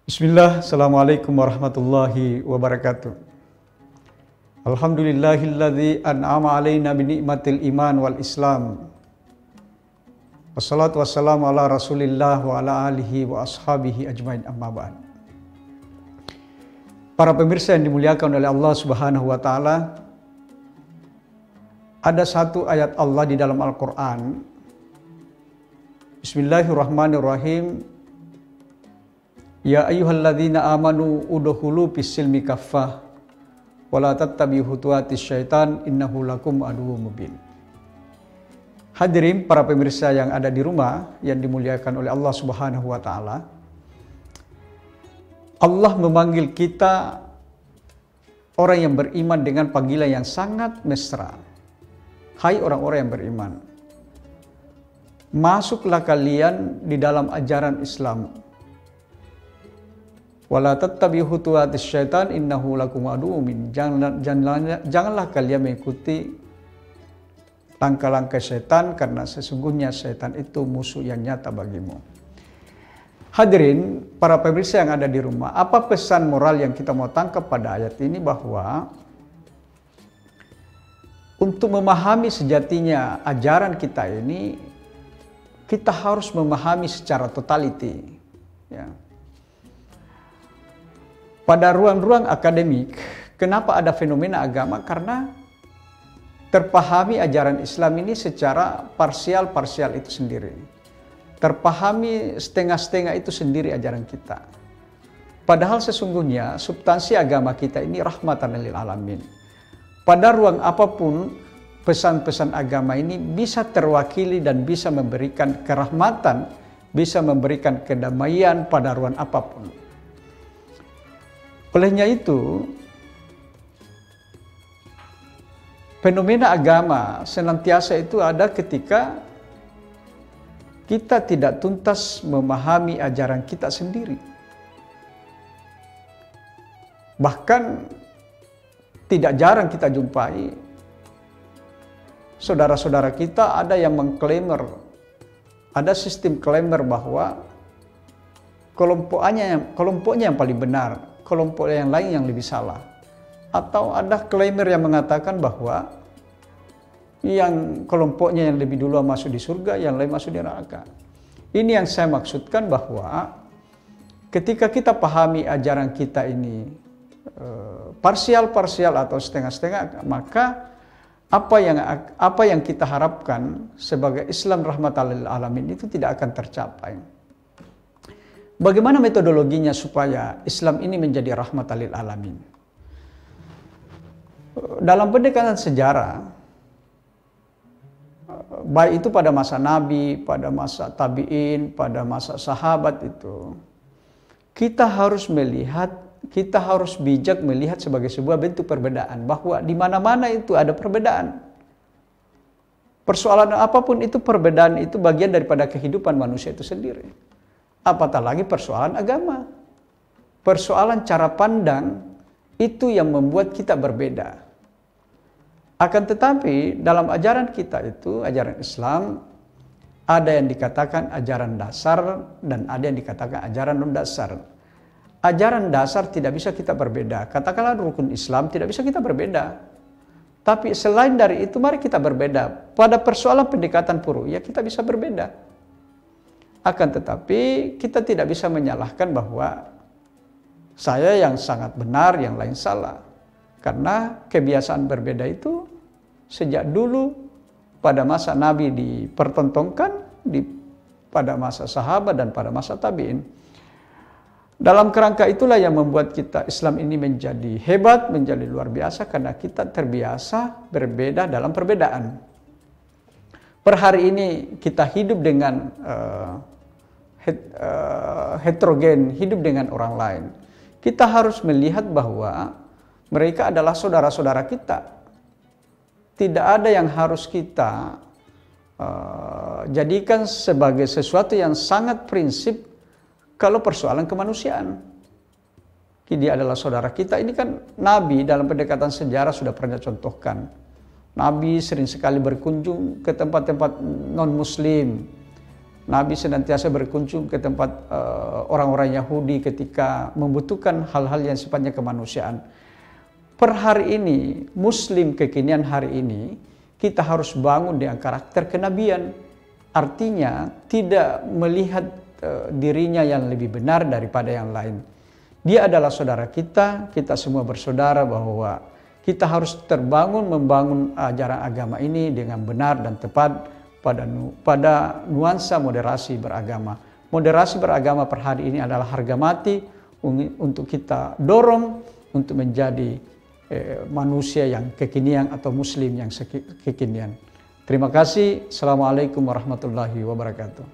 Bismillah, Assalamualaikum warahmatullahi wabarakatuh. Alhamdulillahilladzi an'ama alaina binikmatil iman wal islam. Wassalatu wassalamu ala rasulillah wa ala alihi wa ashabihi ajmain amma ba'd. Para pemirsa yang dimuliakan oleh Allah Subhanahu wa taala, ada satu ayat Allah di dalam Al-Qur'an. Bismillahirrahmanirrahim. Ya ayyuhalladzina amanu udkhulu fis-silmi kaffah wa la tattabi'u khutuwatis syaitan innahu lakum aduwwum mubin. Hadirin para pemirsa yang ada di rumah yang dimuliakan oleh Allah Subhanahu wa taala. Allah memanggil kita orang yang beriman dengan panggilan yang sangat mesra. Hai orang-orang yang beriman, masuklah kalian di dalam ajaran Islam. Wala tattabi'u khutuwatis syaitan innahu lakum aduwwum mubin. Janganlah kalian mengikuti langkah-langkah setan, karena sesungguhnya setan itu musuh yang nyata bagimu. Hadirin para pemirsa yang ada di rumah, apa pesan moral yang kita mau tangkap pada ayat ini? Bahwa untuk memahami sejatinya ajaran kita ini, kita harus memahami secara totality, ya. Pada ruang-ruang akademik, kenapa ada fenomena agama? Karena terpahami ajaran Islam ini secara parsial-parsial itu sendiri. Terpahami setengah-setengah itu sendiri ajaran kita. Padahal sesungguhnya substansi agama kita ini rahmatan lil alamin. Pada ruang apapun, pesan-pesan agama ini bisa terwakili dan bisa memberikan kerahmatan, bisa memberikan kedamaian pada ruang apapun. Olehnya itu, fenomena agama senantiasa itu ada ketika kita tidak tuntas memahami ajaran kita sendiri. Bahkan tidak jarang kita jumpai saudara-saudara kita ada yang mengklaim, ada sistem klaim bahwa kelompoknya yang paling benar, kelompok yang lain yang lebih salah. Atau ada klaimer yang mengatakan bahwa yang kelompoknya yang lebih dulu masuk di surga, yang lain masuk di neraka. Ini yang saya maksudkan, bahwa ketika kita pahami ajaran kita ini parsial-parsial atau setengah-setengah, maka apa yang kita harapkan sebagai Islam rahmatan lil alamin itu tidak akan tercapai. Bagaimana metodologinya supaya Islam ini menjadi rahmatan lil alamin? Dalam pendekatan sejarah, baik itu pada masa Nabi, pada masa tabi'in, pada masa sahabat itu, kita harus melihat, kita harus bijak melihat sebagai sebuah bentuk perbedaan, bahwa di mana-mana itu ada perbedaan. Persoalan apapun itu, perbedaan itu bagian daripada kehidupan manusia itu sendiri. Apatah lagi persoalan agama. Persoalan cara pandang itu yang membuat kita berbeda. Akan tetapi dalam ajaran kita itu, ajaran Islam, ada yang dikatakan ajaran dasar dan ada yang dikatakan ajaran non-dasar. Ajaran dasar tidak bisa kita berbeda. Katakanlah rukun Islam tidak bisa kita berbeda. Tapi selain dari itu, mari kita berbeda. Pada persoalan pendekatan furu'iyah kita bisa berbeda. Akan tetapi kita tidak bisa menyalahkan bahwa saya yang sangat benar, yang lain salah. Karena kebiasaan berbeda itu sejak dulu pada masa Nabi dipertontonkan, pada masa sahabat dan pada masa tabi'in. Dalam kerangka itulah yang membuat kita Islam ini menjadi hebat, menjadi luar biasa, karena kita terbiasa berbeda dalam perbedaan. Per hari ini kita hidup dengan heterogen, hidup dengan orang lain. Kita harus melihat bahwa mereka adalah saudara-saudara kita. Tidak ada yang harus kita jadikan sebagai sesuatu yang sangat prinsip kalau persoalan kemanusiaan. Dia adalah saudara kita. Ini kan Nabi dalam pendekatan sejarah sudah pernah contohkan. Nabi sering sekali berkunjung ke tempat-tempat non-muslim. Nabi senantiasa berkunjung ke tempat orang-orang Yahudi ketika membutuhkan hal-hal yang sifatnya kemanusiaan. Per hari ini, Muslim kekinian hari ini, kita harus bangun dengan karakter kenabian. Artinya tidak melihat dirinya yang lebih benar daripada yang lain. Dia adalah saudara kita semua bersaudara bahwa kita harus terbangun membangun ajaran agama ini dengan benar dan tepat pada nuansa moderasi beragama. Moderasi beragama per hari ini adalah harga mati untuk kita dorong untuk menjadi manusia yang kekinian atau muslim yang kekinian. Terima kasih. Assalamualaikum warahmatullahi wabarakatuh.